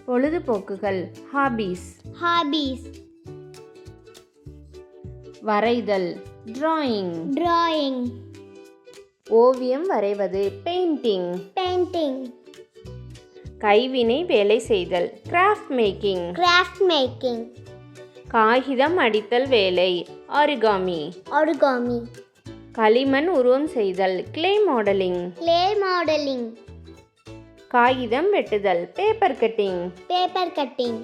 பொழுதுபோக்குகள் hobbies. Hobbies. வரைதல் drawing. Drawing. ஓவியம் வரைவது பெயிண்டிங். Painting. கைவினை வேலை செய்தல் கிராஃப்ட் மேக்கிங். Craft making. காகிதம் அடித்தல் வேலை ஆரிகாமி. Origami. களிமண் உருவம் செய்தல் கிளே மாடலிங். Clay modeling. காகிதம் வெட்டுதல் பேப்பர் கட்டிங். Paper cutting.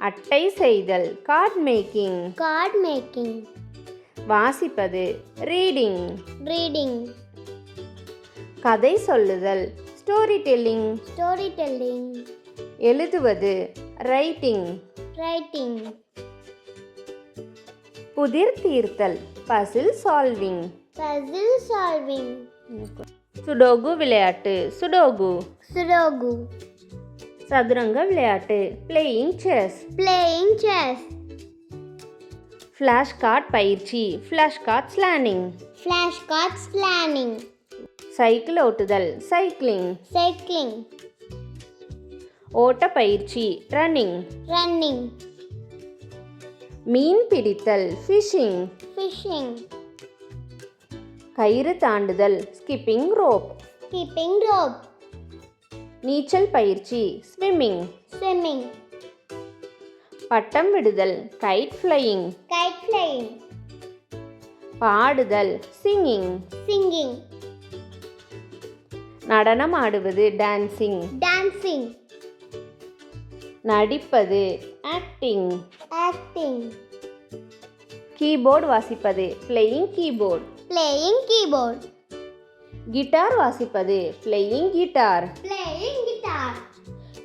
அட்டை செய்தல் கார்ட் மேக்கிங். Card making. வாசிப்பது ரீடிங். Reading. கதை சொல்லுதல் ஸ்டோரி டெல்லிங். Storytelling. எழுதுவது ரைட்டிங். Writing. புதிர் தீர்த்தல் Basil solving. Puzzle solving. Sudoku விளையாட்டு சுடோகு. Sudoku. சதுரங்க விளையாட்டு playing chess. Playing chess. Flash card பயிற்சி flash card ஸ்லானிங். Flashcards planning. Cycle ஓட்டுதல் சைக்கிளிங். Cycling. ஓட்ட பயிற்சி ரன்னிங். Running. மீன் பிடித்தல் ஃபிஷிங். Fishing. கயிறு தாண்டுதல் ஸ்கிப்பிங் ரோப். Skipping rope. நீச்சல் பயிற்சி ஸ்விம்மிங். Swimming. பட்டம் விடுதல் guide flying. Kite flying. பாடுதல் singing. Singing. நடனம் ஆடுவது டான்சிங். Dancing. நடிப்பது ஆக்டிங். Acting. கீபோர்டு வாசிப்பது playing keyboard. Playing keyboard. Guitar வாசிப்பது playing guitar. Playing guitar.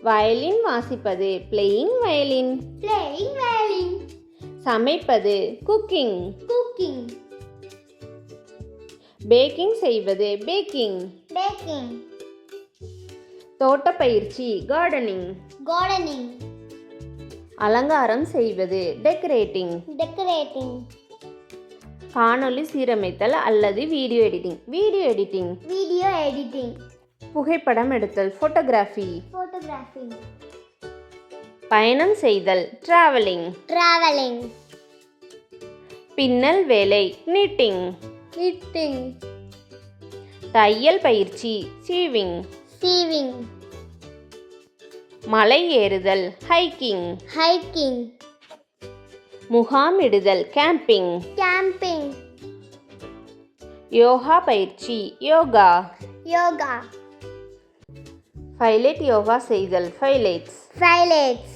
Violin வாசிப்பது playing violin. Playing violin. சமைப்பது cooking. Cooking. Packing செய்வது பேக்கிங். Baking. தோட்டப்பயிற்சி கார்டனிங். Gardening. அலங்காரம் செய்வது decorating. Decorating. காணொளி சீரமைத்தல் அல்லது video editing. Video editing Video editing. புகைப்படம் எடுத்தல் ஃபோட்டோகிராஃபி. Photography. பயணம் செய்தல் டிராவலிங். Traveling. பின்னல் வேலை knitting. Knitting. தையல் பயிற்சி சீவிங். Sewing. மலை ஏறுதல் hiking. Hiking. முகாமிடுதல் camping. Camping. Yoga பயிற்சி யோகா. Yoga. ஃபைலைட் யோகா செய்தல் ஃபைலைட்ஸ். Pilates.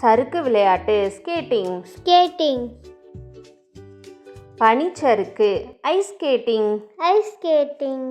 சறுக்கு விளையாட்டு ஸ்கேட்டிங். Skating. பனிச்சறுக்கு ஐஸ் ஸ்கேட்டிங். Ice skating.